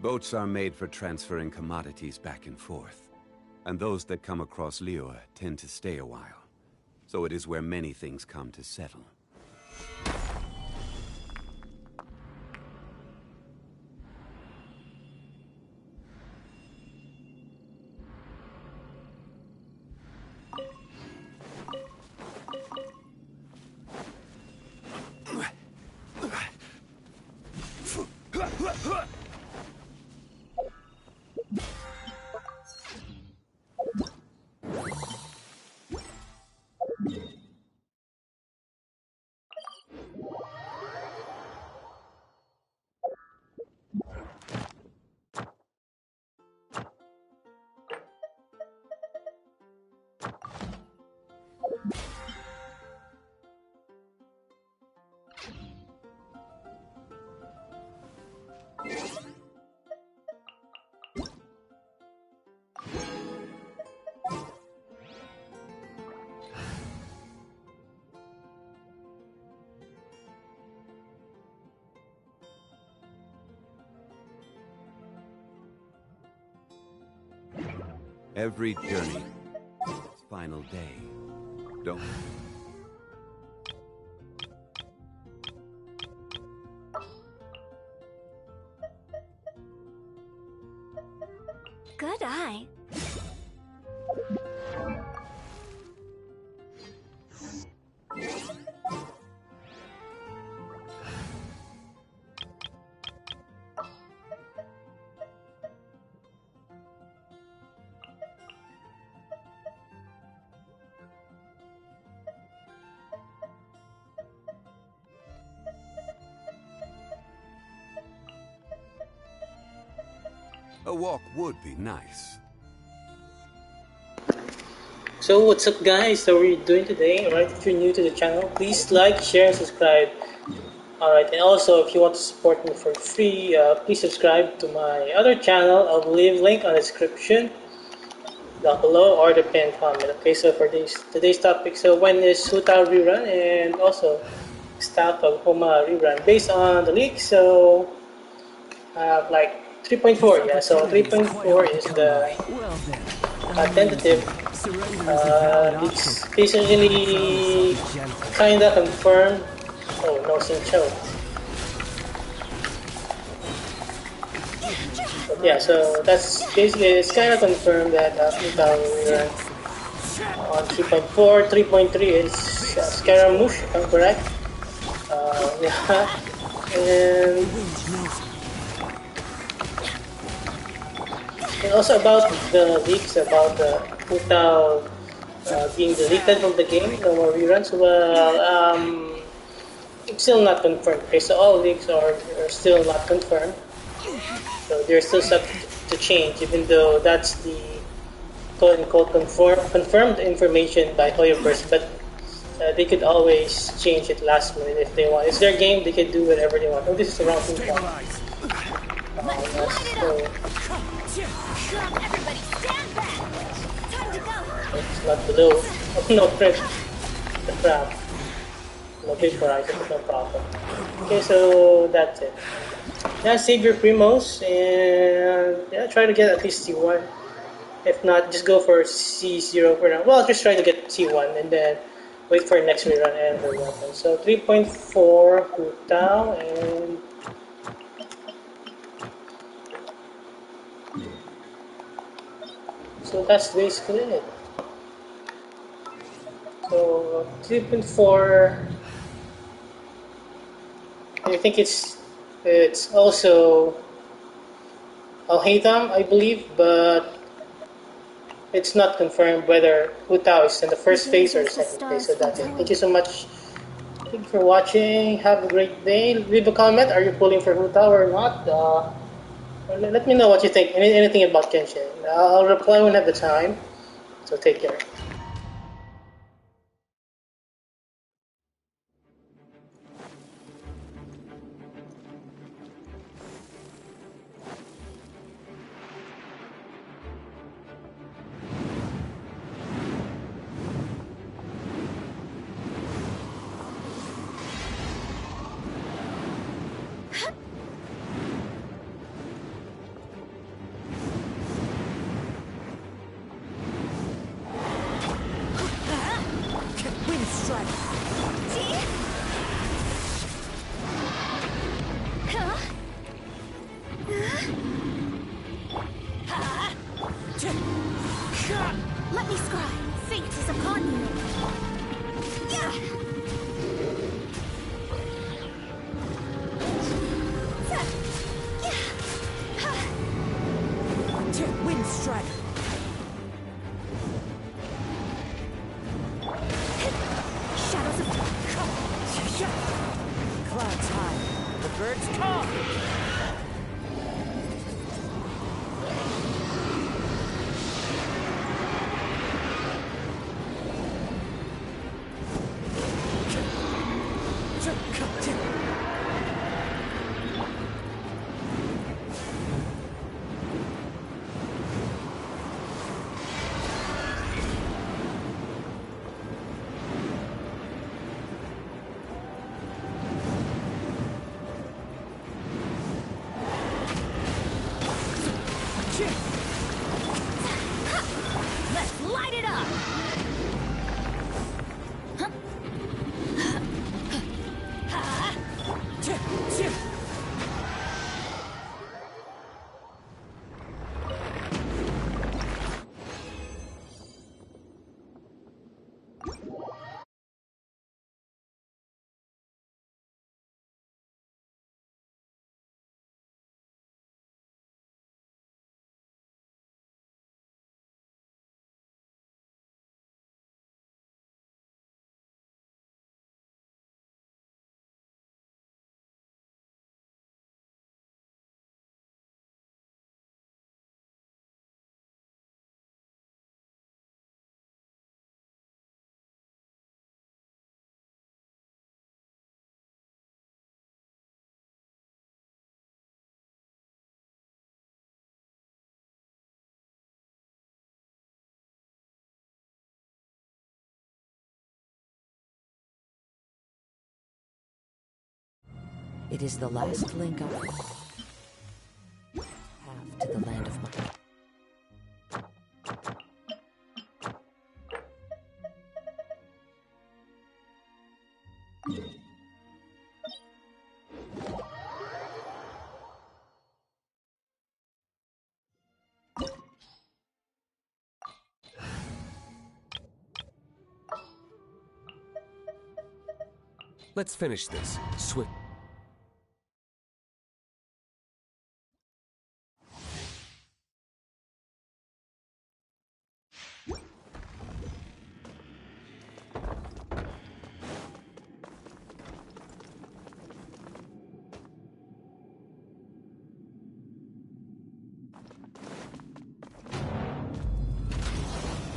Boats are made for transferring commodities back and forth, and those that come across Liyue tend to stay a while. So it is where many things come to settle. Every journey, its final day. Don't... Good eye. A walk would be nice. So what's up guys, how are you doing today? Alright, if you're new to the channel, please like, share, and subscribe. Alright, and also if you want to support me for free, please subscribe to my other channel. I'll leave link on the description down below or the pinned comment. Okay, so for today's topic, so when is Hutao rerun and also Staff of Homa rerun based on the leak, so like 3.4, yeah, so 3.4 is the tentative. It's basically kinda confirmed. Oh no, Sincho. But yeah, so that's basically, it's kinda confirmed that Hutao will run on 3.4, 3.3 is Scaramouche, if I'm correct. Yeah, and also about the leaks about the Hutao being deleted from the game, no more reruns. Well, it's still not confirmed. Okay, so all leaks are still not confirmed. So they're still subject to change, even though that's the quote-unquote confirmed information by Hoyoverse. But they could always change it last minute if they want. It's their game; they can do whatever they want. Oh, this is the wrong thing. Everybody stand back! Time to go! It's not below. Oh, no, Fred. The crap. No vaporizer, no problem. Okay, so that's it. Now save your primos and yeah, try to get at least C1. If not, just go for C0 for now. Well, just try to get C1 and then wait for next rerun and the weapon. So 3.4 Hutao and so that's basically it. So 3.4, I think it's also Al-Haytham, I believe, but it's not confirmed whether Hutao is in the first phase or the second phase. So that's it. Thank you so much. Thank you for watching. Have a great day. Leave a comment. Are you pulling for Hutao or not? Let me know what you think. Anything about Genshin. I'll reply when I have the time. So take care. is upon you. Yeah. Wind strike. Shadows of Clouds high. The birds come. Let's light it up! It is the last link up. Path to the land of my. Let's finish this. Swift.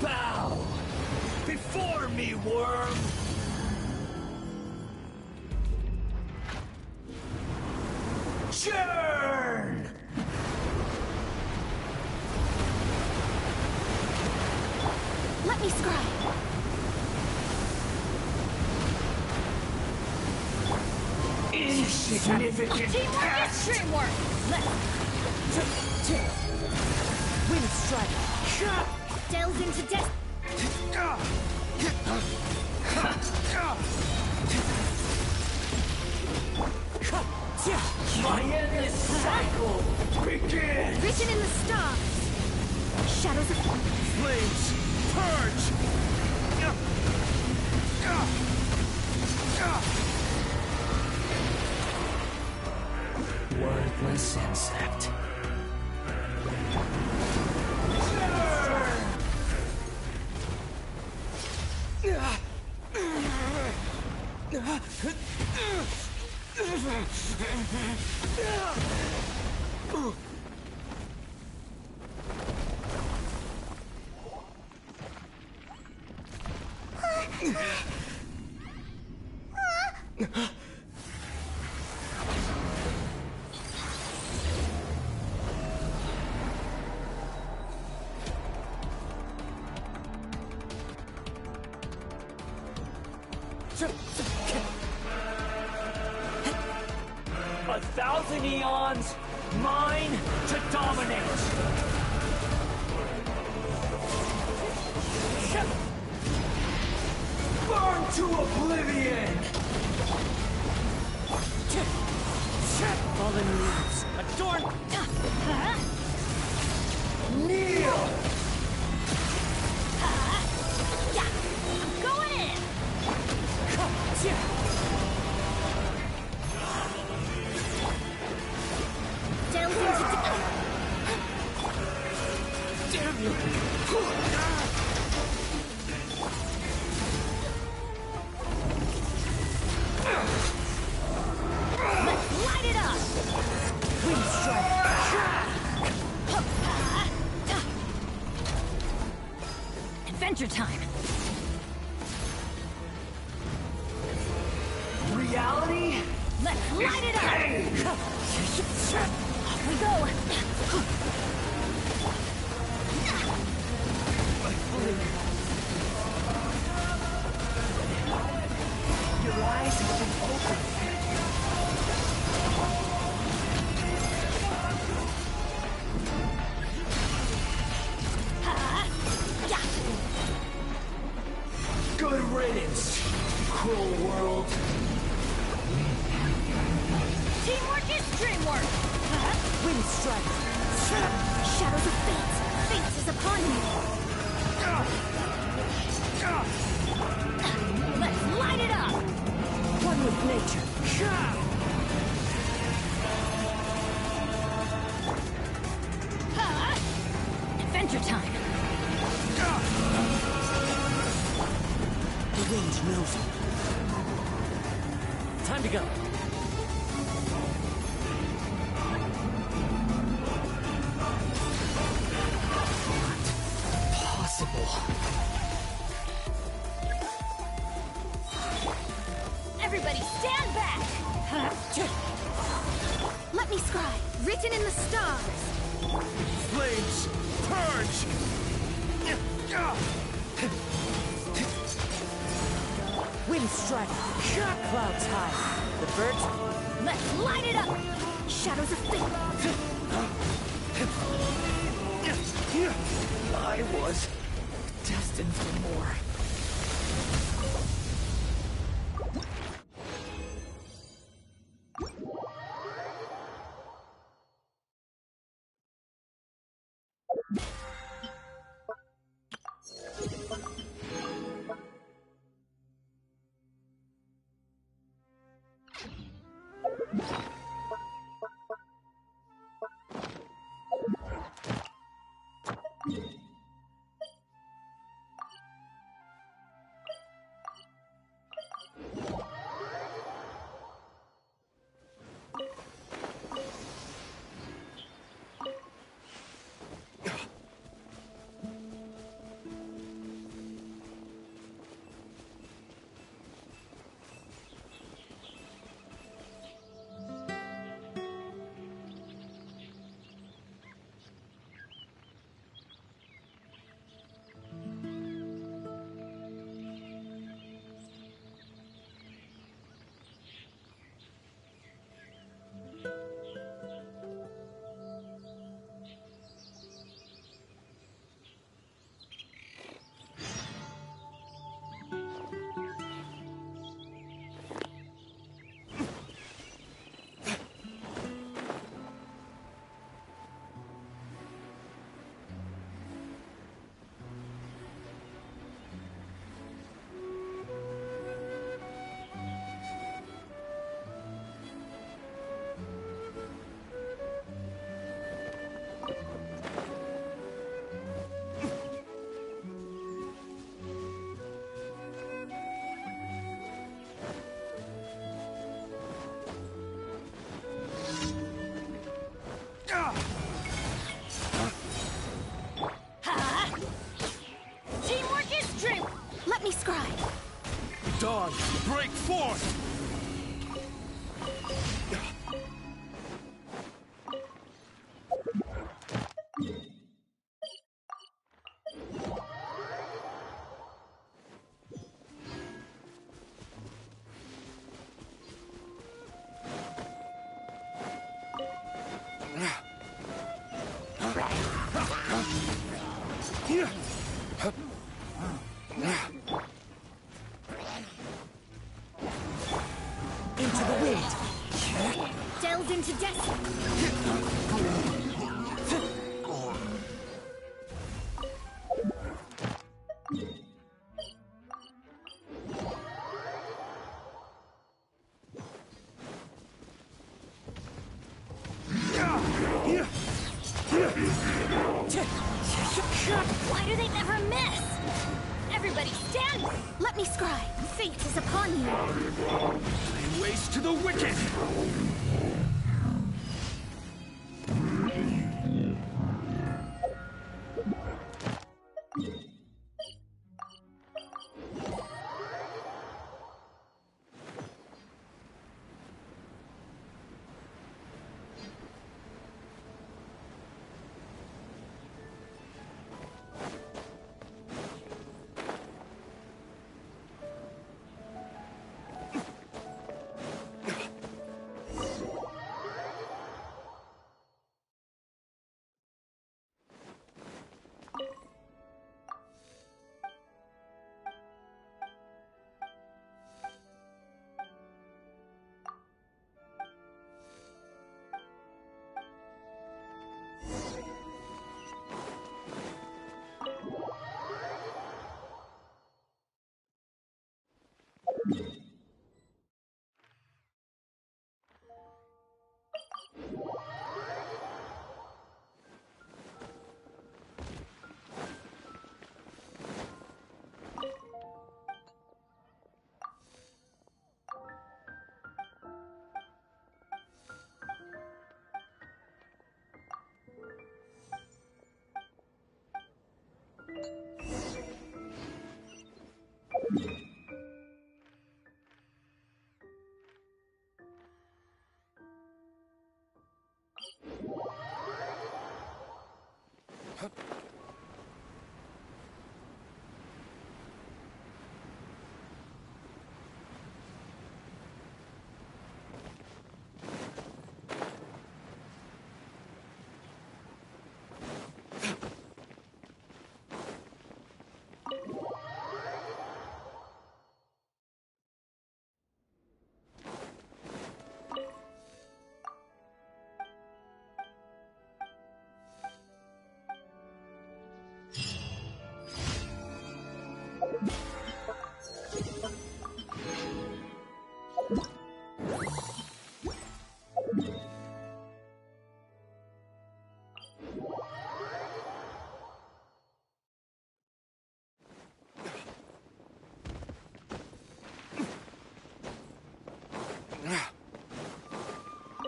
Bow before me, worm! Churn! Let me scry! Insignificant Teamwork is pest! dreamwork! Wind strike. Delves into death! My endless cycle begins! Written in the stars! Shadows of Flames, purge! Worthless insect. A thousand eons, mine to dominate! Burn to oblivion! Fallen leaves. Adorn! Kneel! Damn you! Let's light it up! Wind strike. Adventure time! Reality? Let's light it up! Off we go! Your eyes have been opened. Good riddance, cruel world. Teamwork is dreamwork! Wind strike. Shadows of fate! Fate is upon you! Let's light it up! One with nature. Adventure time! The wind knows it. Time to go. Possible. Everybody stand back! Let me scry, written in the stars! Flames, purge! Wind strike. Clouds high. The birds. Let's light it up! Shadows of fate! I was destined for more. Teamwork is dream! Let me scry! Dawn, break forth! Into the wind. Delve into destiny! Why do they never miss? Everybody stand! Let me scry. Fate is upon you. Lay waste to the wicked!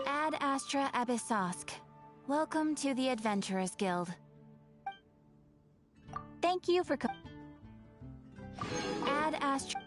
Ad Astra Abyssosk. Welcome to the Adventurers Guild. Thank you for Ad Astra.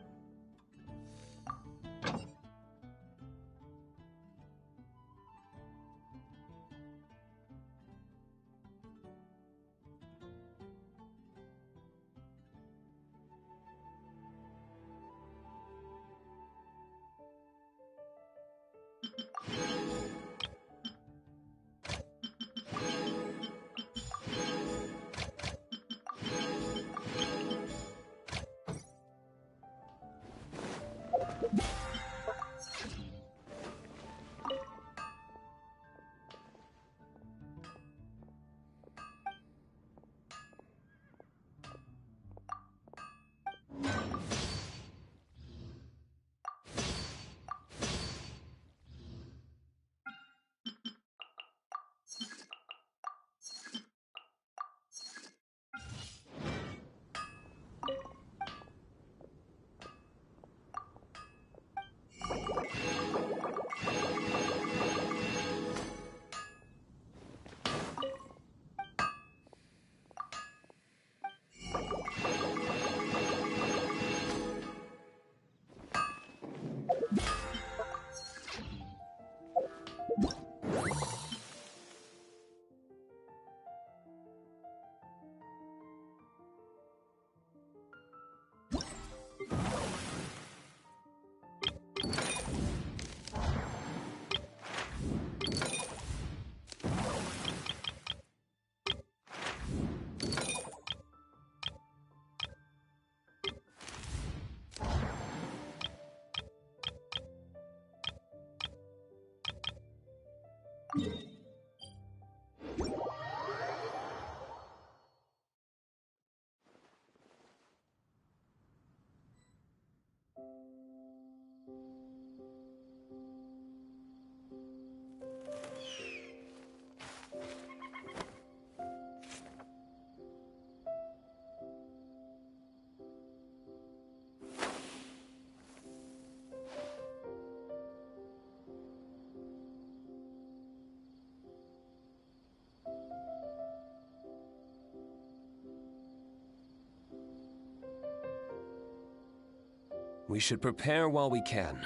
We should prepare while we can,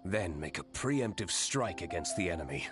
then make a preemptive strike against the enemy.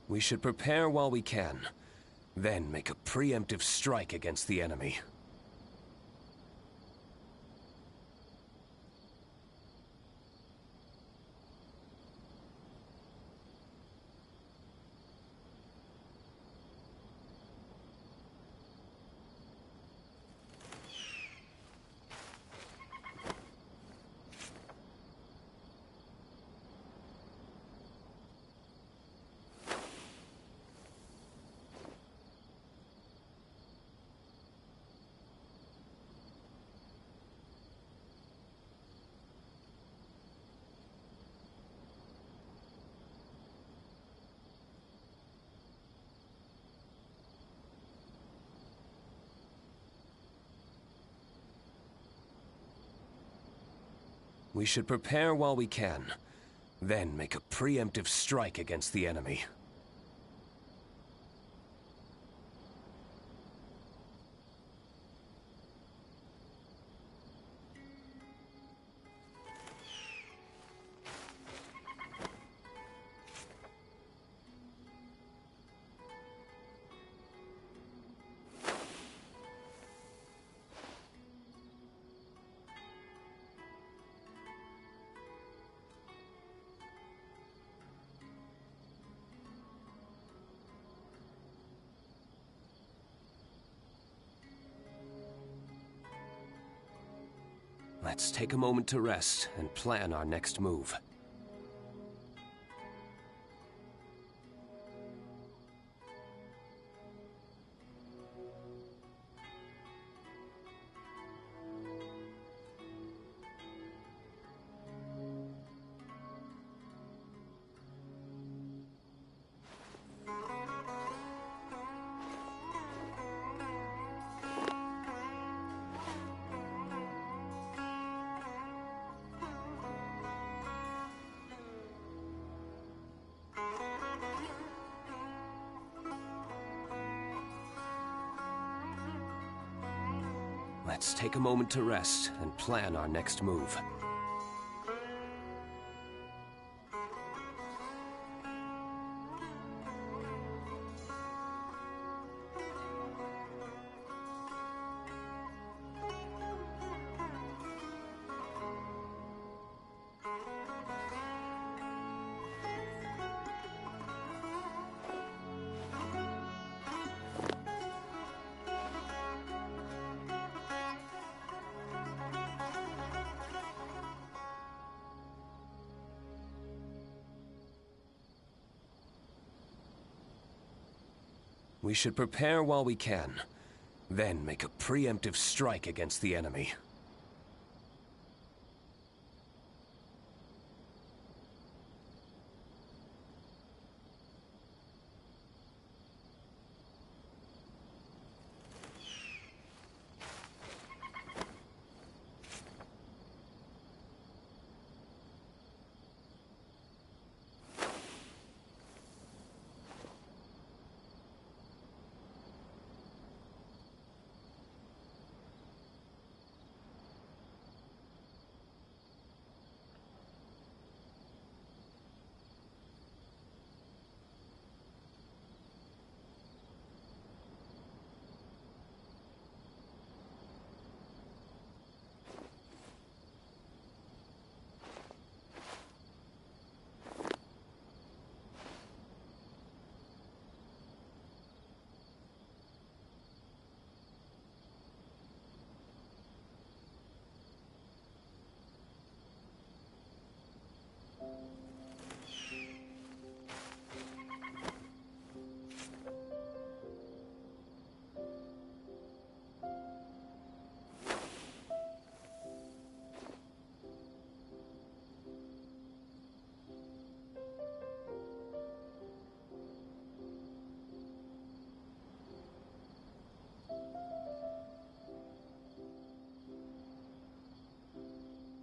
We should prepare while we can, then make a preemptive strike against the enemy. We should prepare while we can, then make a preemptive strike against the enemy. Let's take a moment to rest and plan our next move. Let's take a moment to rest and plan our next move. We should prepare while we can, then make a preemptive strike against the enemy.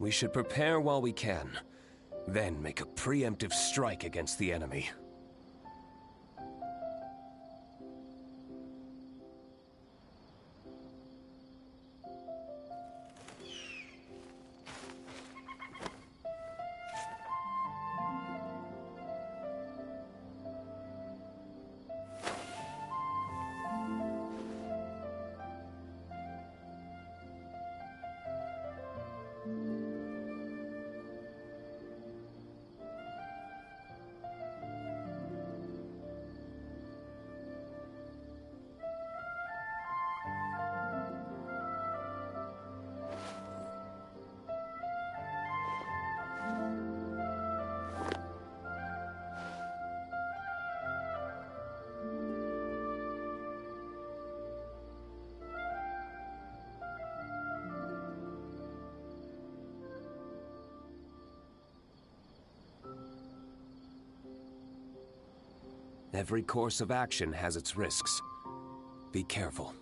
We should prepare while we can, then make a preemptive strike against the enemy. Every course of action has its risks. Be careful.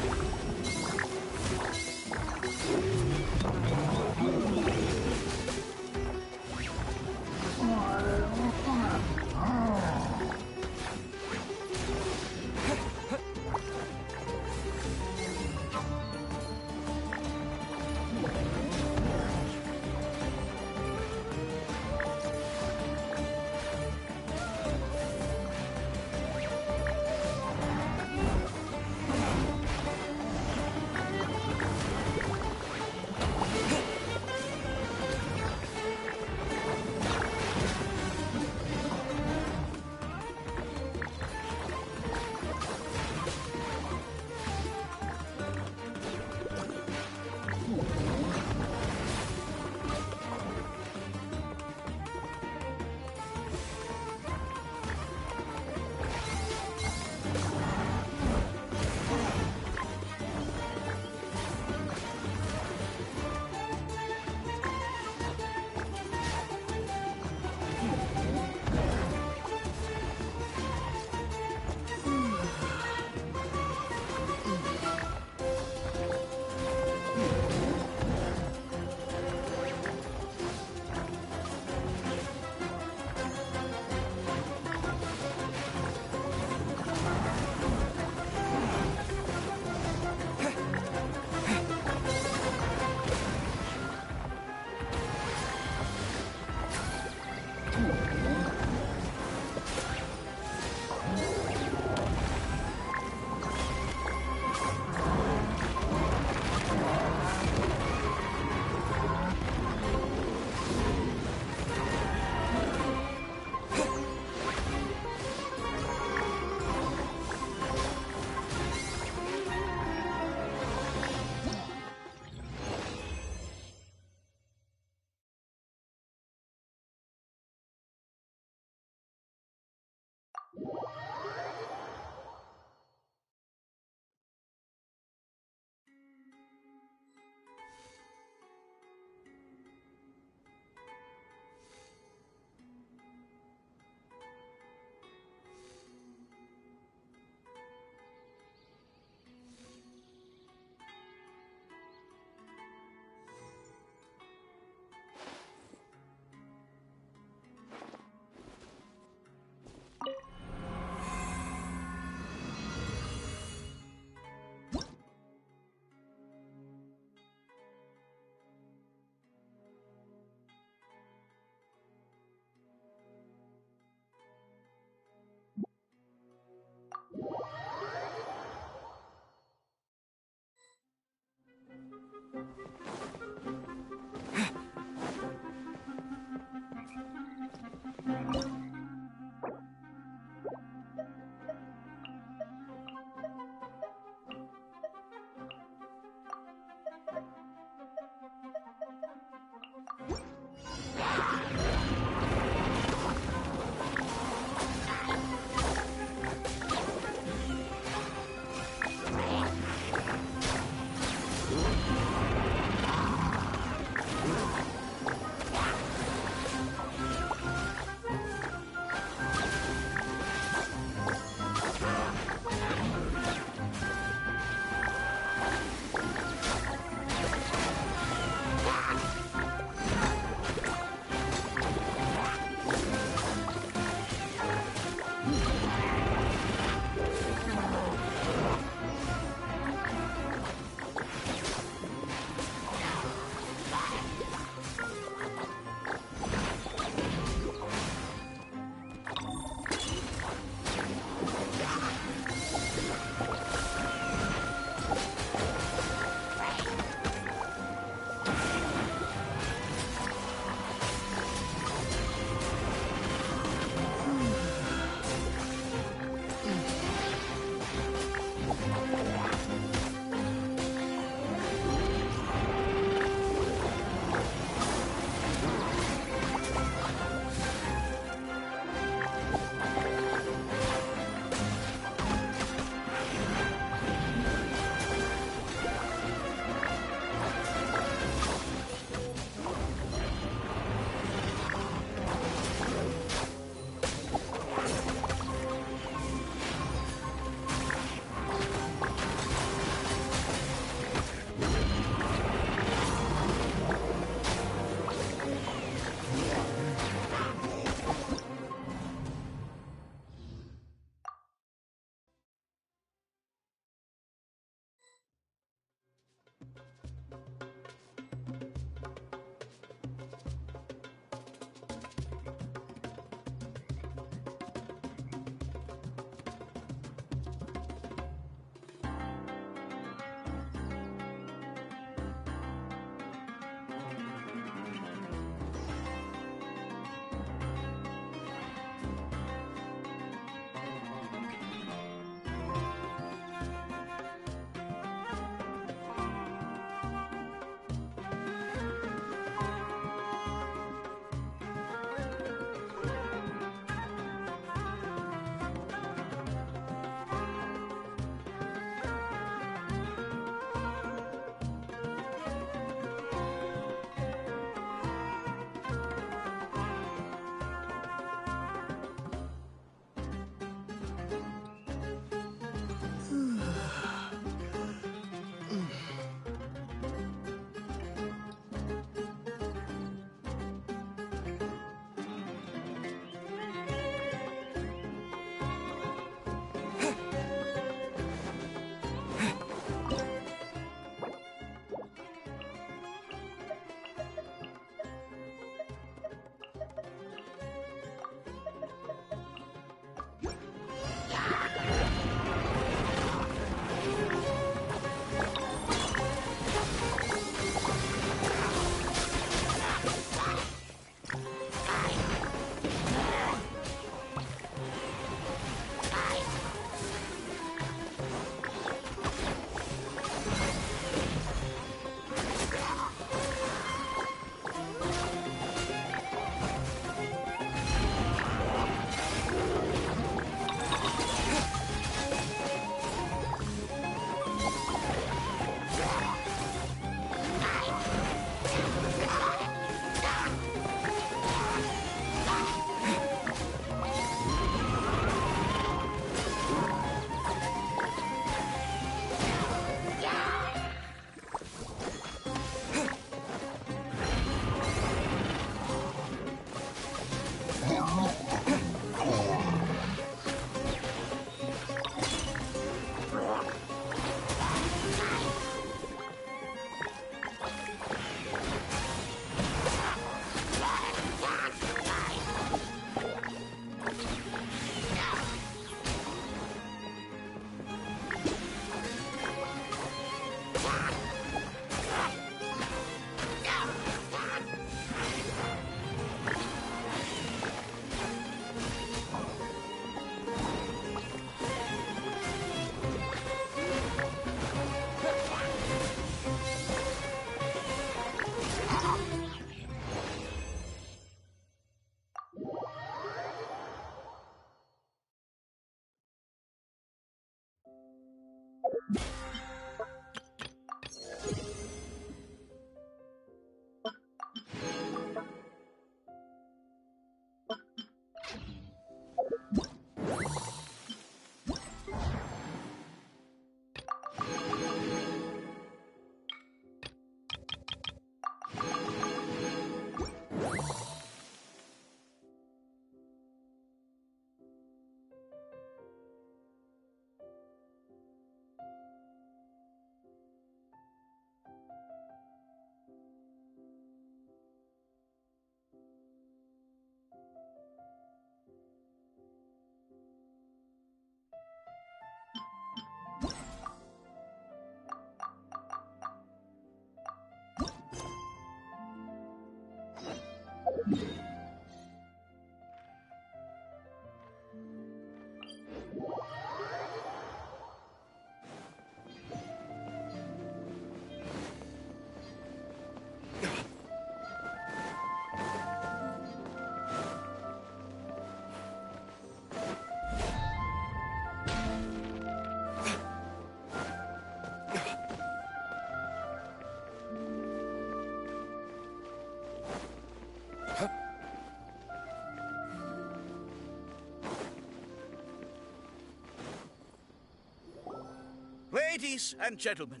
Ladies and gentlemen,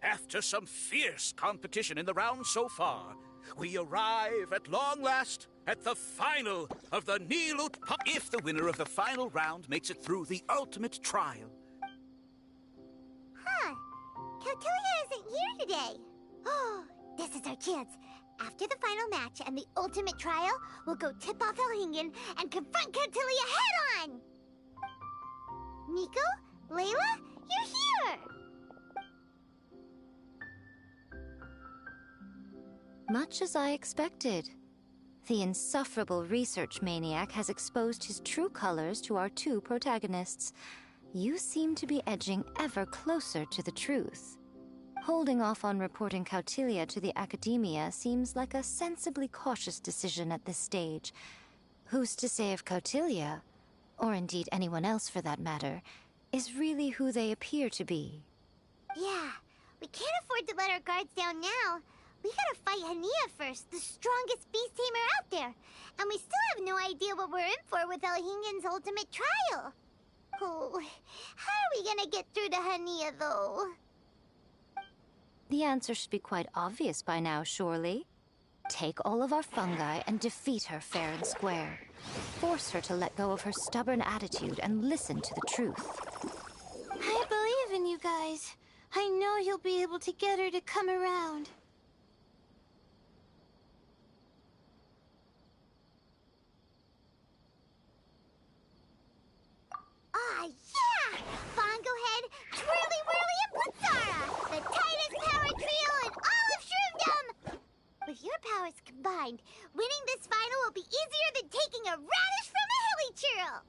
after some fierce competition in the round so far, we arrive at long last at the final of the Diluc. If the winner of the final round makes it through the ultimate trial. Huh. Kautilya isn't here today. Oh, this is our chance. After the final match and the ultimate trial, we'll go tip off Elhingen and confront Kautilya head-on! Nico? Layla? You're here! Much as I expected. The insufferable research maniac has exposed his true colors to our two protagonists. You seem to be edging ever closer to the truth. Holding off on reporting Kautilya to the Academia seems like a sensibly cautious decision at this stage. Who's to say if Kautilya, or indeed anyone else for that matter, is really who they appear to be? Yeah, we can't afford to let our guards down now. We gotta fight Hania first, the strongest beast tamer out there. And we still have no idea what we're in for with Elhingen's ultimate trial. Oh, how are we gonna get through to Hania, though? The answer should be quite obvious by now, surely. Take all of our fungi and defeat her fair and square. Force her to let go of her stubborn attitude and listen to the truth. I believe in you guys. I know you'll be able to get her to come around. Ah, yeah! Bongo Head, Twirly Whirly, and Blitzara! The tightest power trio in all of Shroomdom! With your powers combined, winning this final will be easier than taking a radish from a hilly churl!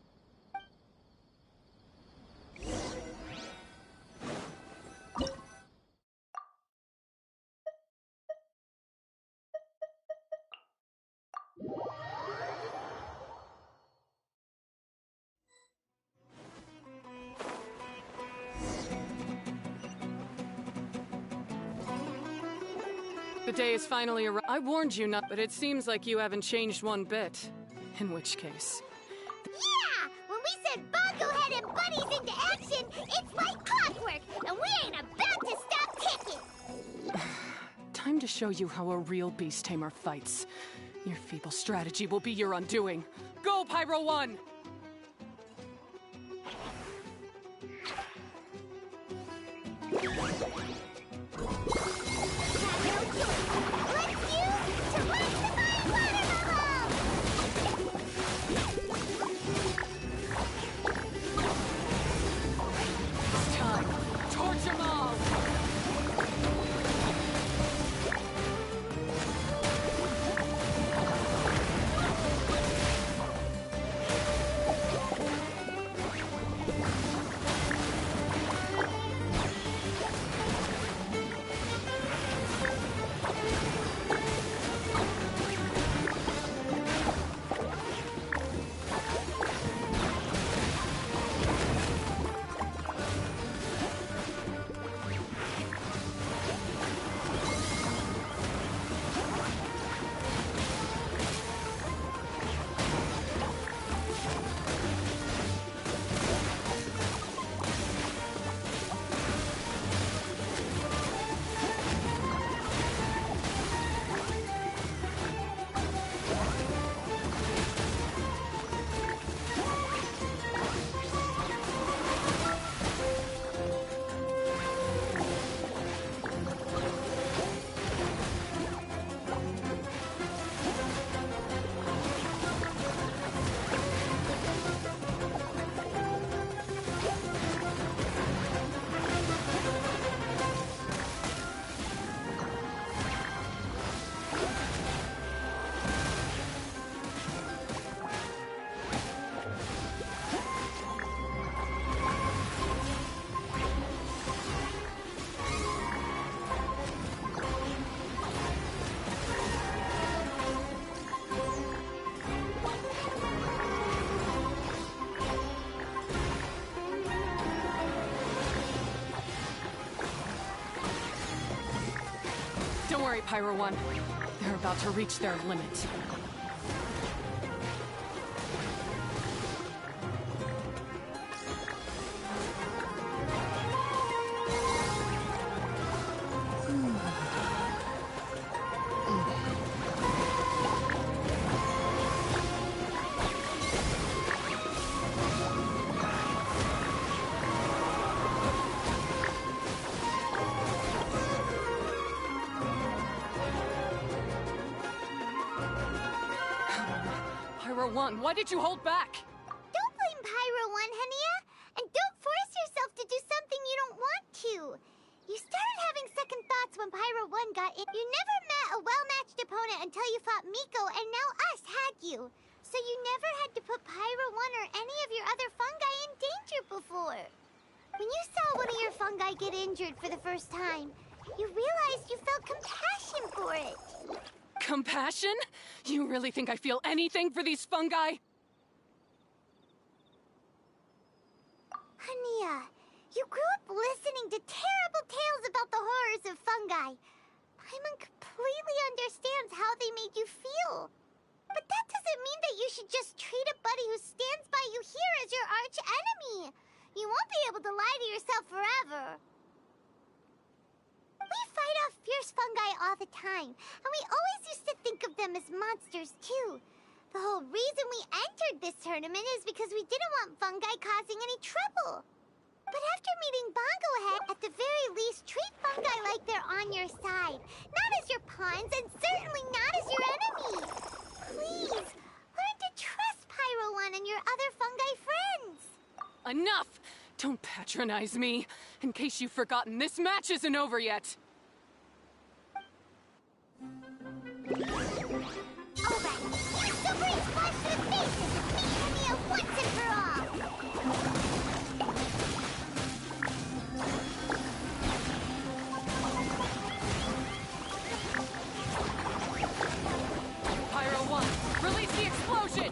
The day is finally arrived. I warned you not, but it seems like you haven't changed one bit. In which case... Yeah! When we send Bongo Head and Buddies into action, it's like clockwork, and we ain't about to stop kicking! Time to show you how a real beast tamer fights. Your feeble strategy will be your undoing. Go, Pyro 1! Don't worry, Pyro 1. They're about to reach their limit. 1, why did you hold back? Don't blame Pyro 1, Hania. And don't force yourself to do something you don't want to. You started having second thoughts when Pyro 1 got in. You never met a well-matched opponent until you fought Miko, and now us had you. So you never had to put Pyro 1 or any of your other fungi in danger before. When you saw one of your fungi get injured for the first time, you realized you felt compassion for it. Compassion? You really think I feel anything for these fungi? Hania, you grew up listening to terrible tales about the horrors of fungi. Paimon completely understands how they made you feel. But that doesn't mean that you should just treat a buddy who stands by you here as your arch enemy. You won't be able to lie to yourself forever. We fight off fierce fungi all the time, and we always used to think of them as monsters too. The whole reason we entered this tournament is because we didn't want fungi causing any trouble. But after meeting Bongo Head, at the very least, treat fungi like they're on your side. Not as your pawns, and certainly not as your enemies. Please, learn to trust Pyro 1 and your other fungi friends. Enough! Don't patronize me. In case you've forgotten, this match isn't over yet. Alright, super splash to the faces! Meet Hania once and for all! Pyro 1, release the explosion!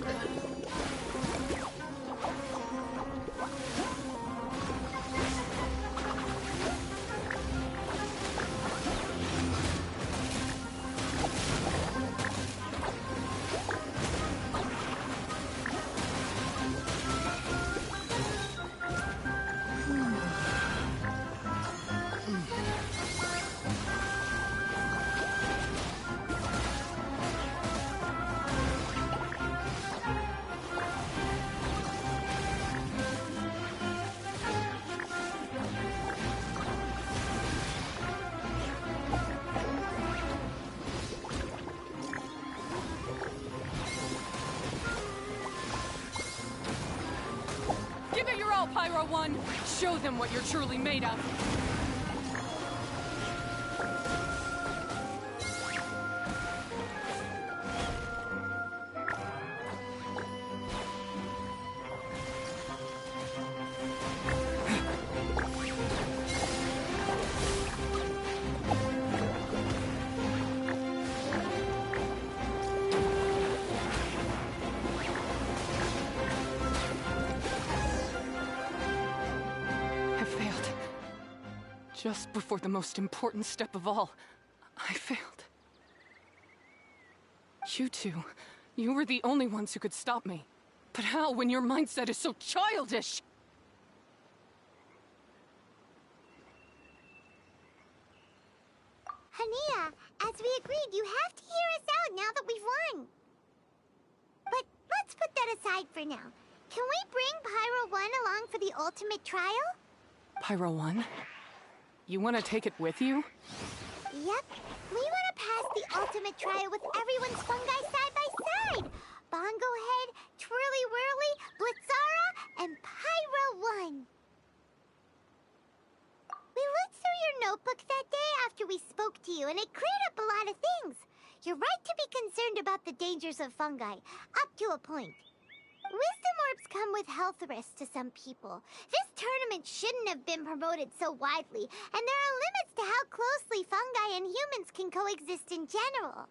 Give it your all, Pyro 1! Show them what you're truly made of! I failed. Just before the most important step of all, I failed. You two, you were the only ones who could stop me. But how when your mindset is so childish? Hania, as we agreed, you have to hear us out now that we've won. But let's put that aside for now. Can we bring Pyro 1 along for the ultimate trial? Pyro 1? You want to take it with you? Yep. We want to pass the ultimate trial with everyone's fungi side by side. Bongo Head, Twirly Whirly, Blitzara, and Pyro 1. We looked through your notebook that day after we spoke to you, and it cleared up a lot of things. You're right to be concerned about the dangers of fungi, up to a point. Wisdom orbs come with health risks to some people. This tournament shouldn't have been promoted so widely, and there are limits to how closely fungi and humans can coexist in general.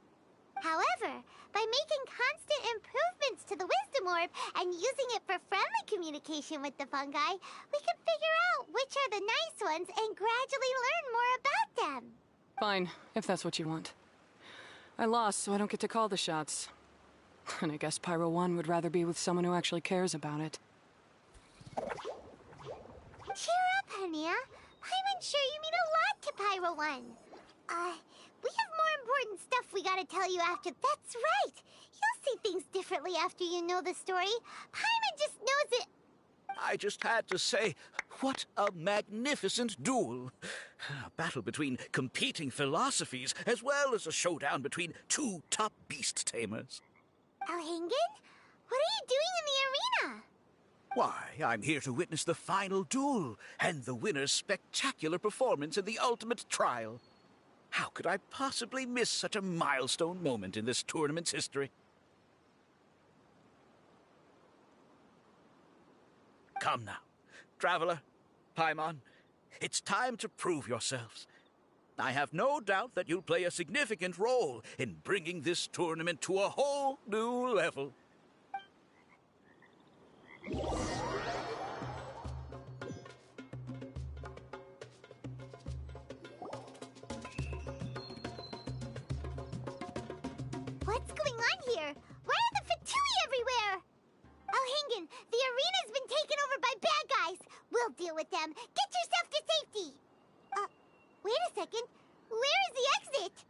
However, by making constant improvements to the Wisdom Orb and using it for friendly communication with the fungi, we can figure out which are the nice ones and gradually learn more about them. Fine, if that's what you want. I lost, so I don't get to call the shots. And I guess Pyro 1 would rather be with someone who actually cares about it. Cheer up, Hania. Paimon's sure you mean a lot to Pyro 1. We have more important stuff we gotta tell you after. That's right! You'll see things differently after you know the story. Paimon just knows it. I just had to say, what a magnificent duel. A battle between competing philosophies, as well as a showdown between two top beast tamers. Alhingen? What are you doing in the arena? Why, I'm here to witness the final duel and the winner's spectacular performance in the ultimate trial. How could I possibly miss such a milestone moment in this tournament's history? Come now, Traveler, Paimon, it's time to prove yourselves. I have no doubt that you'll play a significant role in bringing this tournament to a whole new level. What's going on here? Why are the Fatui everywhere? Elhingen, the arena's been taken over by bad guys. We'll deal with them. Get yourself to safety. Wait a second. Where is the exit?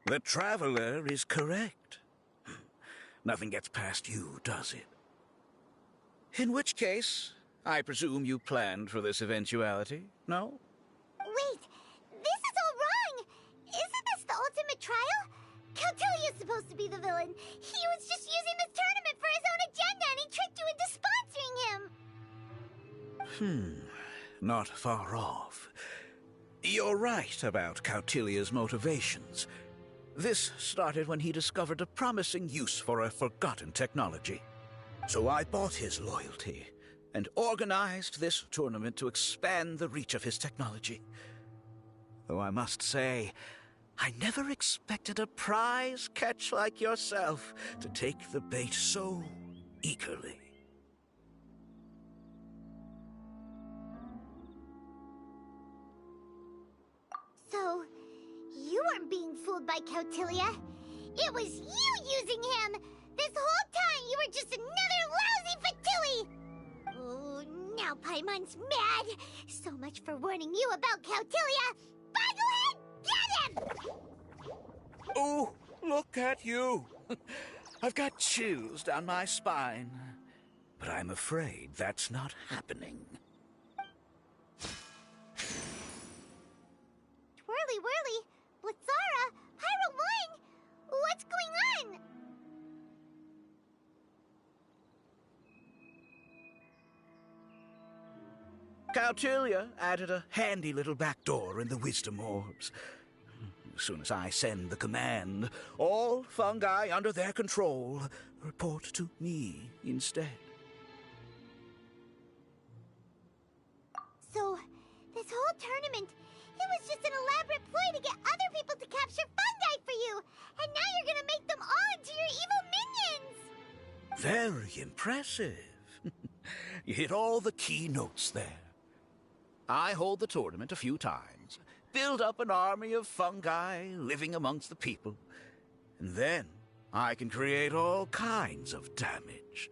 The Traveler is correct. Nothing gets past you, does it? In which case, I presume you planned for this eventuality, no? Wait, this is all wrong. Isn't this the ultimate trial? Cautilia's supposed to be the villain. He was just using this tournament for his own agenda and he tricked you into sponsoring him. Not far off. You're right about Cautilia's motivations. This started when he discovered a promising use for a forgotten technology. So I bought his loyalty and organized this tournament to expand the reach of his technology. Though I must say, I never expected a prize catch like yourself to take the bait so eagerly. So, you weren't being fooled by Cautilia. It was you using him! This whole time you were just another lousy Fatui! Oh, now Paimon's mad! So much for warning you about Cautilia! Boglehead, get him! Oh, look at you! I've got chills down my spine. But I'm afraid that's not happening. Whirly whirly, Blitzara, Pyro 1, what's going on? Cautilia added a handy little back door in the wisdom orbs. As soon as I send the command, all fungi under their control report to me instead. So, this whole tournament, it was just an elaborate ploy to get other people to capture fungi for you! And now you're gonna make them all into your evil minions! Very impressive. You hit all the key notes there. I hold the tournament a few times, build up an army of fungi living amongst the people, and then I can create all kinds of damage.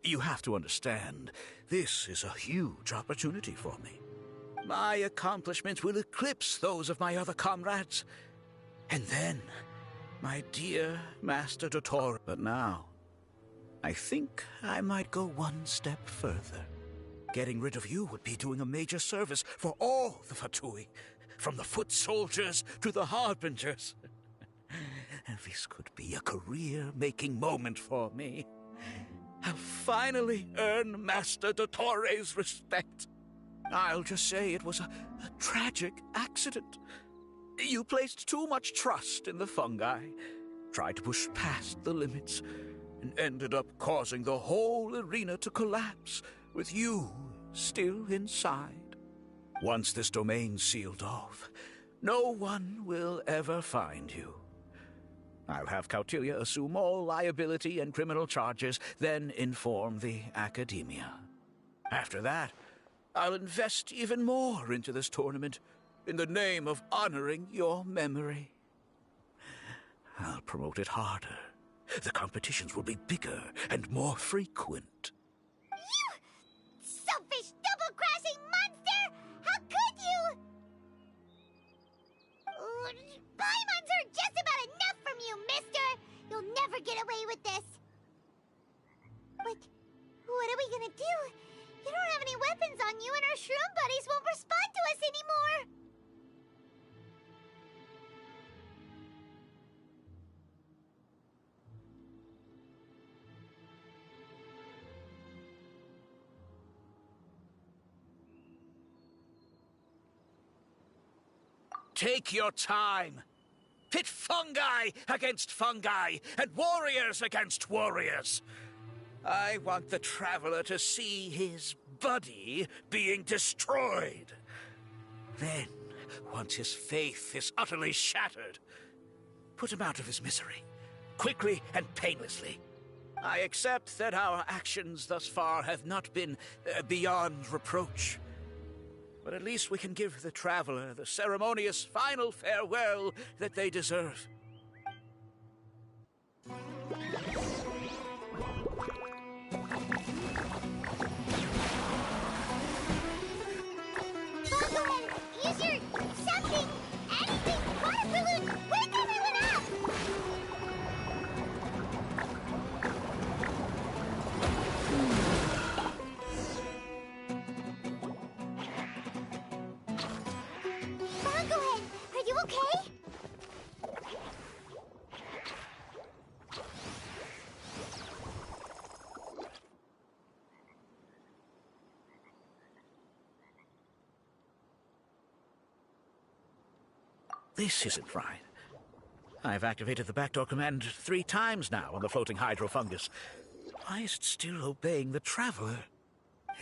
You have to understand, this is a huge opportunity for me. My accomplishments will eclipse those of my other comrades. And then, my dear Master Dottore. But now, I think I might go one step further. Getting rid of you would be doing a major service for all the Fatui, from the foot soldiers to the harbingers. And this could be a career-making moment for me. I'll finally earn Master Dottore's respect. I'll just say it was a tragic accident. You placed too much trust in the fungi, tried to push past the limits, and ended up causing the whole arena to collapse, with you still inside. Once this domain's sealed off, no one will ever find you. I'll have Cautilia assume all liability and criminal charges, then inform the Academia. After that, I'll invest even more into this tournament in the name of honoring your memory. I'll promote it harder. The competitions will be bigger and more frequent. You selfish, double-crashing monster! How could you? Paimons are just about enough from you, mister! You'll never get away with this! But what are we gonna do? You don't have any weapons on you and our shroom buddies won't respond to us anymore! Take your time. Pit fungi against fungi, and warriors against warriors. I want the Traveler to see his buddy being destroyed. Then, once his faith is utterly shattered, put him out of his misery, quickly and painlessly. I accept that our actions thus far have not been beyond reproach. But at least we can give the Traveler the ceremonious final farewell that they deserve. Bongohead, use your something, anything, water balloon, wake everyone up! Bongohead, are you okay? This isn't right. I've activated the backdoor command 3 times now on the floating hydrofungus. Why is it still obeying the Traveler?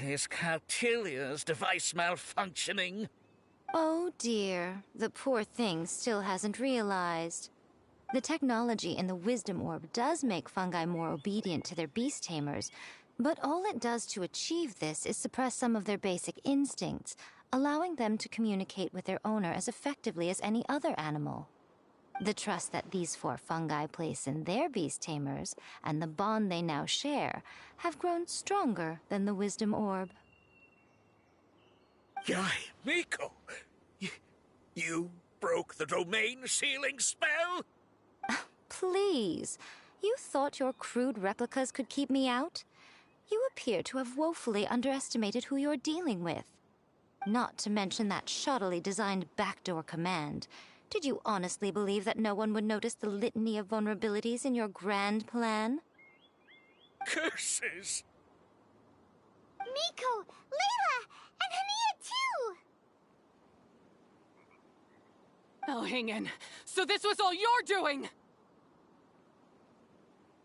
Is Cautilia's device malfunctioning? Oh dear, the poor thing still hasn't realized. The technology in the Wisdom Orb does make fungi more obedient to their beast tamers, but all it does to achieve this is suppress some of their basic instincts, allowing them to communicate with their owner as effectively as any other animal. The trust that these 4 fungi place in their beast tamers, and the bond they now share, have grown stronger than the Wisdom Orb. Yai, Miko! You broke the domain sealing spell? Please, you thought your crude replicas could keep me out? You appear to have woefully underestimated who you're dealing with. Not to mention that shoddily designed backdoor command. Did you honestly believe that no one would notice the litany of vulnerabilities in your grand plan? Curses! Miko, Layla, and Hania too! Elhingen, so this was all you're doing!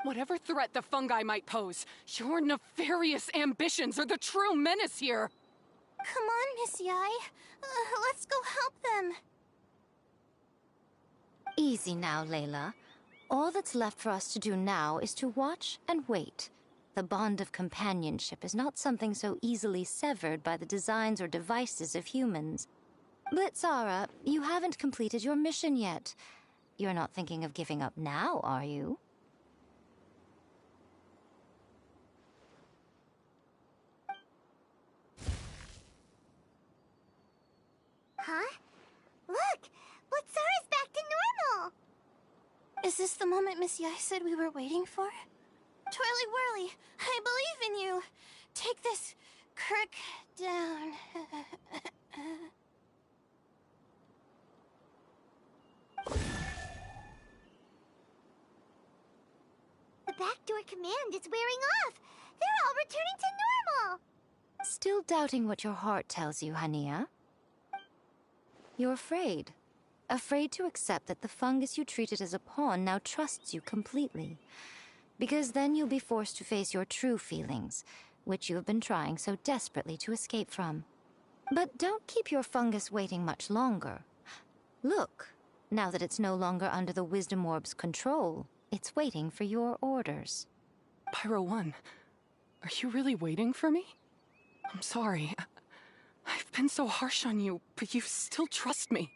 Whatever threat the fungi might pose, your nefarious ambitions are the true menace here! Come on, Miss Yai. Let's go help them. Easy now, Layla. All that's left for us to do now is to watch and wait. The bond of companionship is not something so easily severed by the designs or devices of humans. Blitzara, you haven't completed your mission yet. You're not thinking of giving up now, are you? Huh? Look! Blitzara's back to normal! Is this the moment Miss Yai said we were waiting for? Twirly Whirly, I believe in you! Take this crook down. The backdoor command is wearing off! They're all returning to normal! Still doubting what your heart tells you, Hania? You're afraid. Afraid to accept that the fungus you treated as a pawn now trusts you completely. Because then you'll be forced to face your true feelings, which you have been trying so desperately to escape from. But don't keep your fungus waiting much longer. Look, now that it's no longer under the Wisdom Orb's control, it's waiting for your orders. Pyro 1, are you really waiting for me? I'm sorry. I've been so harsh on you, but you still trust me.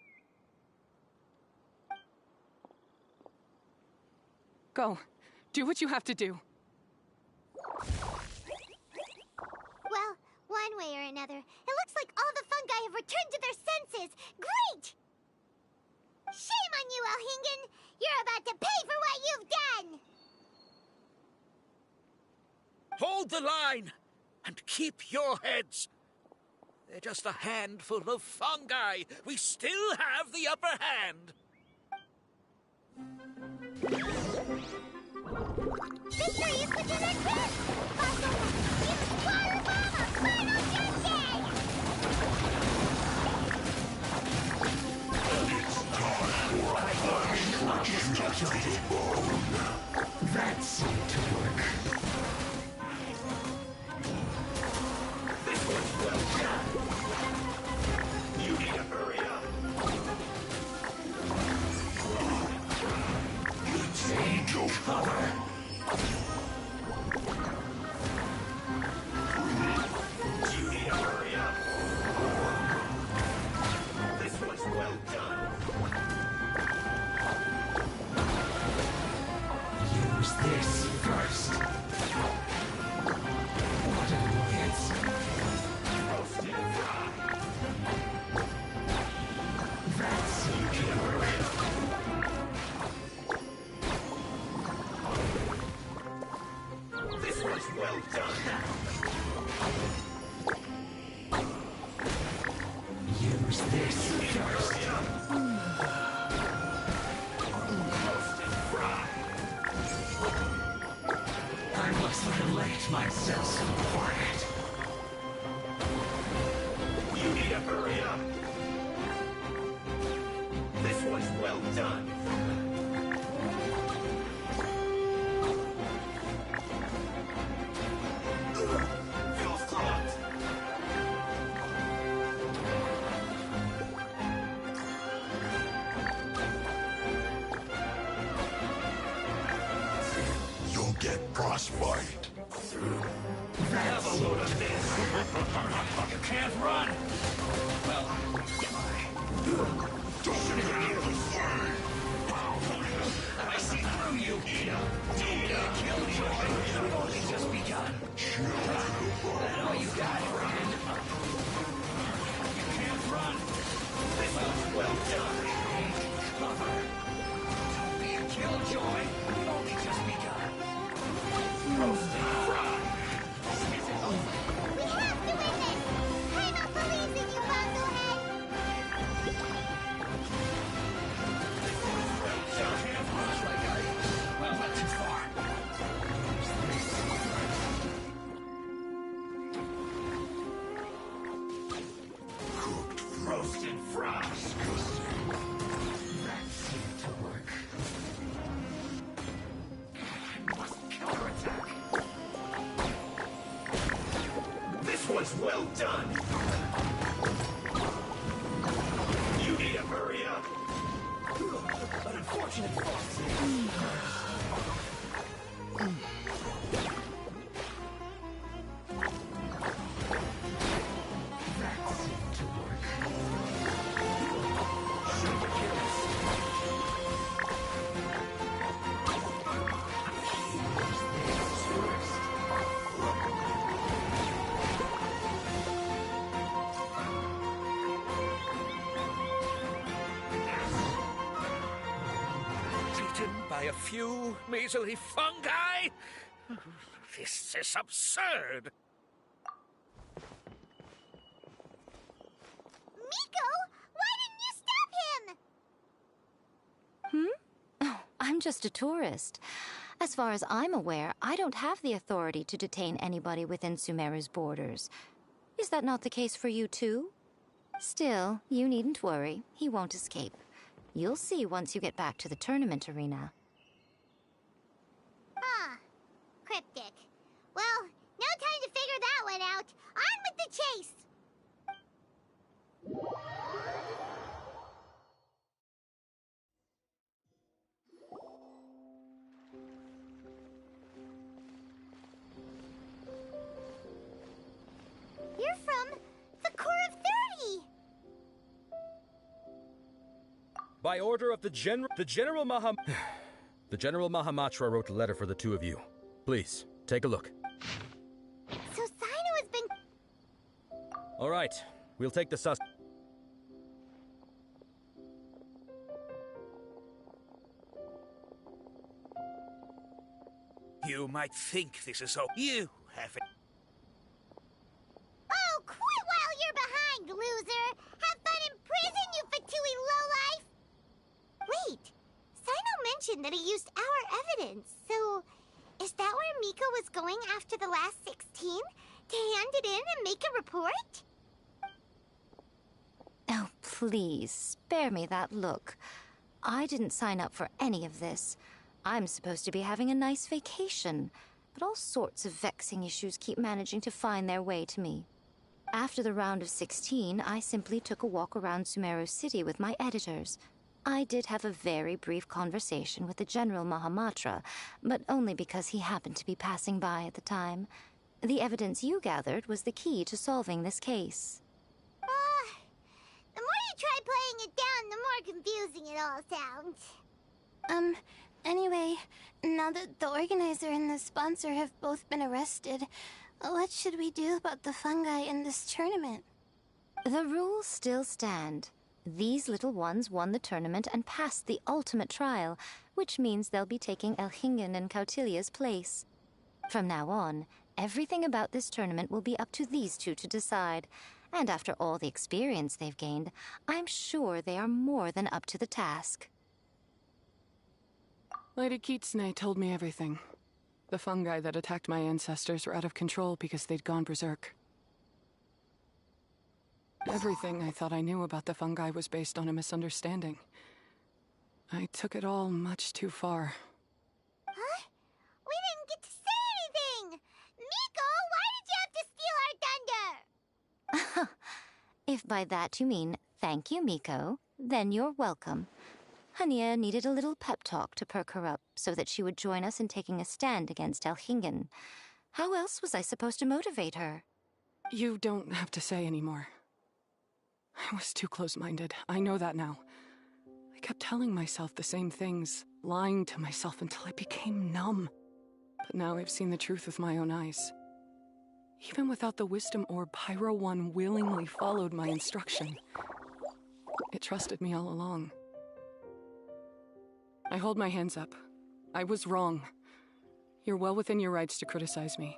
Go. Do what you have to do. Well, one way or another, it looks like all the fungi have returned to their senses. Great! Shame on you, Elhingen! You're about to pay for what you've done! Hold the line! And keep your heads! They're just a handful of fungi. We still have the upper hand. Victory is within our grasp! Fossil, use water bomb or final Genshin! That seemed to work. This was well done. You need to hurry up. Take cover. You need to hurry up. This was well done. Use this first. What annoyance. Roasted fry. That's you can hurry up. This was well done. Use this first. Roasted fry. I must relate myself some quiet. You need to hurry up. This was well done. Feels clogged. You'll get frostbite. Have a load of this. You can't run. Well, don't I see through you, Ida. Ida killed you. You've only just begun. That all you got, friend? You can't run. This was well done. Cover. Don't be a killjoy. We've only just begun. Roasted fry. This isn't over. We have to win this! Paimon believes in you, Bunglehead! Well, not too far. Cooked roasted fries. That seemed to work. I must counterattack. This was well done. You need to hurry up. An unfortunate fox. That seemed to work. Super kills. Eaten by a few measly fungi? This is absurd. Miko! Why didn't you stop him? Oh, I'm just a tourist. As far as I'm aware, I don't have the authority to detain anybody within Sumeru's borders. Is that not the case for you too? Still, you needn't worry. He won't escape. You'll see once you get back to the tournament arena. Huh. Cryptic. Well, no time to figure that one out. On with the chase! You're from the Corps of 30! By order of the General The General Mahamatra wrote a letter for the two of you. Please, take a look. So Sino has been... All right, we'll take the sus... You might think this is all you have it. Oh, quit while you're behind, loser! Have fun in prison, you Fatui lowlife! Wait, Sino mentioned that he used our evidence, so... Is that where Miko was going after the last 16? To hand it in and make a report? Oh, please, spare me that look. I didn't sign up for any of this. I'm supposed to be having a nice vacation, but all sorts of vexing issues keep managing to find their way to me. After the round of 16, I simply took a walk around Sumeru City with my editors. I did have a very brief conversation with the General Mahamatra, but only because he happened to be passing by at the time. The evidence you gathered was the key to solving this case. The more you try playing it down, the more confusing it all sounds. Anyway, now that the organizer and the sponsor have both been arrested, what should we do about the fungi in this tournament? The rules still stand. These little ones won the tournament and passed the ultimate trial, which means they'll be taking Elhingen and Cautilia's place. From now on, everything about this tournament will be up to these two to decide. And after all the experience they've gained, I'm sure they are more than up to the task. Lady Kitsune told me everything. The fungi that attacked my ancestors were out of control because they'd gone berserk. Everything I thought I knew about the fungi was based on a misunderstanding. I took it all much too far. Huh? We didn't get to say anything! Miko, why did you have to steal our thunder? If by that you mean thank you, Miko, then you're welcome. Hania needed a little pep talk to perk her up so that she would join us in taking a stand against Elhingen. How else was I supposed to motivate her? You don't have to say anymore. I was too close-minded. I know that now. I kept telling myself the same things, lying to myself until I became numb. But now I've seen the truth with my own eyes. Even without the wisdom orb, Pyro 1 willingly followed my instruction. It trusted me all along. I hold my hands up. I was wrong. You're well within your rights to criticize me,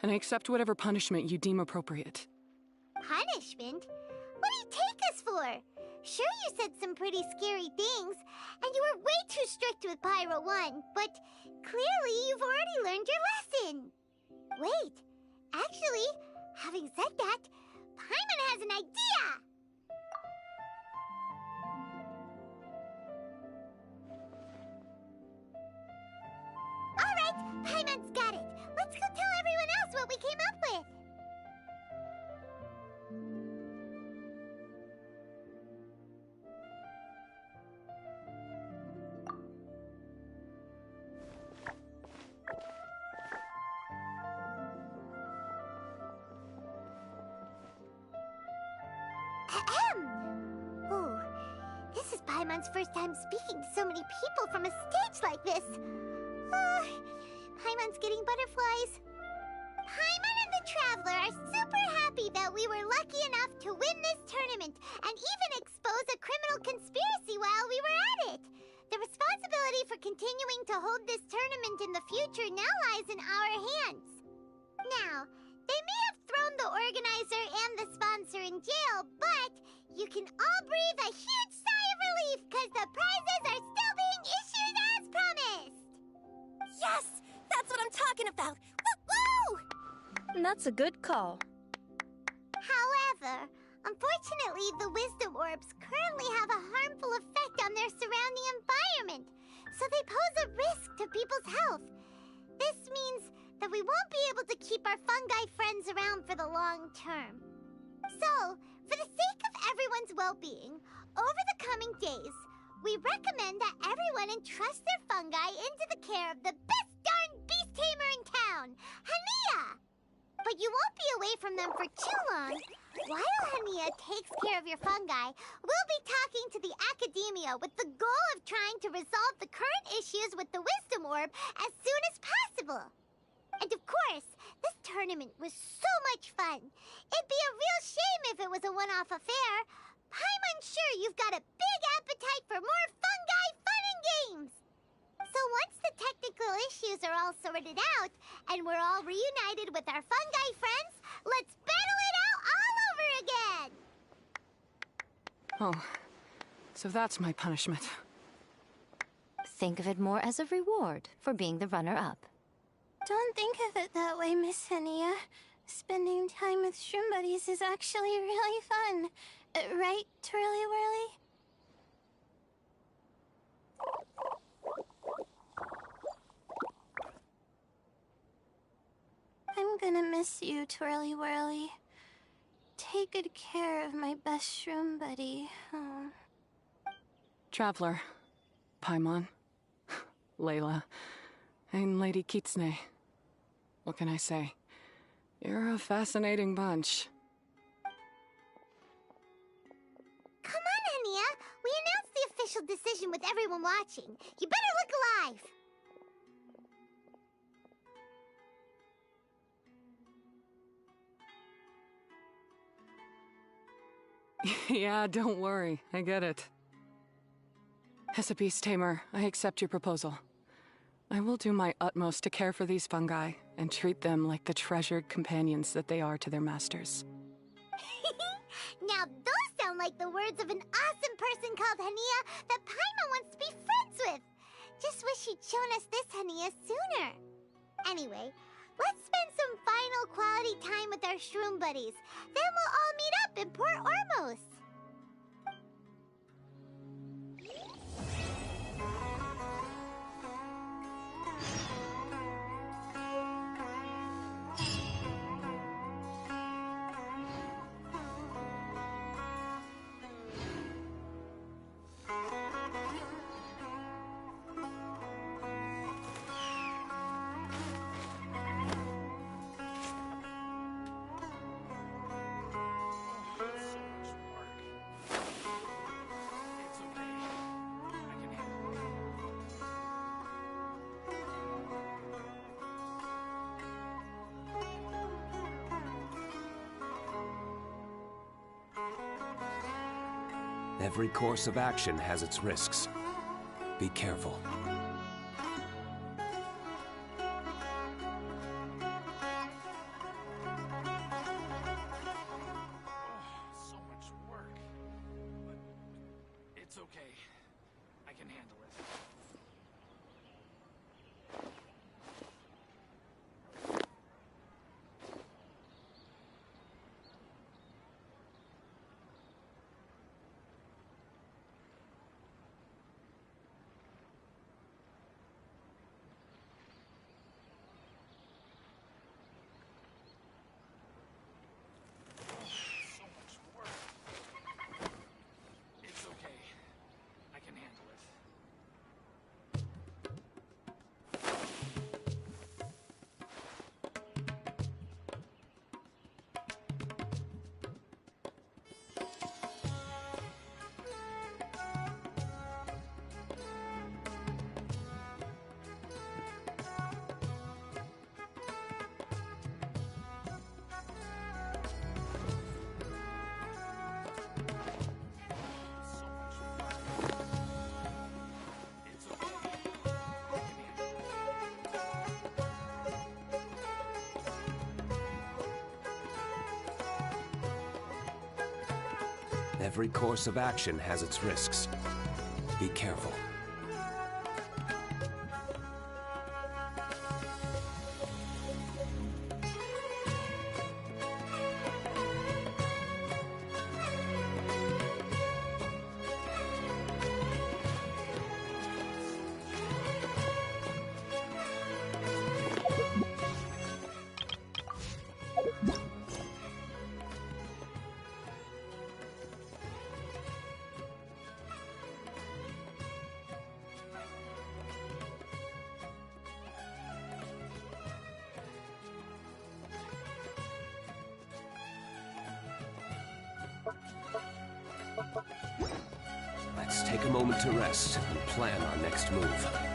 and I accept whatever punishment you deem appropriate. Punishment? What do you take us for? Sure, you said some pretty scary things, and you were way too strict with Pyro 1, but clearly you've already learned your lesson. Wait, actually, having said that, Paimon has an idea! Alright, Paimon's got it. Let's go tell everyone else what we came up with. Ahem. Ooh, this is Paimon's first time speaking to so many people from a stage like this. Paimon's getting butterflies. Paimon and the Traveler are super happy that we were lucky enough to win this tournament and even expose a criminal conspiracy while we were at it. The responsibility for continuing to hold this tournament in the future now lies in our hands. Now, they may have thrown the organizer and the sponsor in jail, but you can all breathe a huge sigh of relief because the prizes are still being issued as promised. Yes! That's what I'm talking about! Woo-woo! That's a good call. However, unfortunately, the wisdom orbs currently have a harmful effect on their surrounding environment, so they pose a risk to people's health. This means that we won't be able to keep our fungi friends around for the long term. So, for the sake of everyone's well-being, over the coming days, we recommend that everyone entrust their fungi into the care of the best darn beast tamer in town, Hania! But you won't be away from them for too long. While Hania takes care of your fungi, we'll be talking to the academia with the goal of trying to resolve the current issues with the wisdom orb as soon as possible. And of course, this tournament was so much fun. It'd be a real shame if it was a one-off affair. I'm sure you've got a big appetite for more fungi fun and games. So once the technical issues are all sorted out, and we're all reunited with our fungi friends, let's battle it out all over again! Oh, so that's my punishment. Think of it more as a reward for being the runner-up. Don't think of it that way, Miss Hania. Spending time with shroom buddies is actually really fun. Right, Twirly Whirly? miss you, Twirly Whirly. Take good care of my best shroom buddy. Oh. Traveler, Paimon, Layla, and Lady Kitsune. What can I say? You're a fascinating bunch. Come on, Hania. We announced the official decision with everyone watching. You better look alive. Yeah, don't worry. I get it. As a beast tamer, I accept your proposal. I will do my utmost to care for these fungi and treat them like the treasured companions that they are to their masters. Now those sound like the words of an awesome person called Hania that Paimon wants to be friends with. Just wish she'd shown us this Hania sooner. Anyway, let's spend some final quality time with our shroom buddies. Then we'll all meet up in Port Ormos. Every course of action has its risks. Be careful. So much work. But it's okay. I can handle it. So much work. It's okay. I can handle it. So much work. It's okay. I can handle it. Every course of action has its risks. Be careful. Let's take a moment to rest and plan our next move.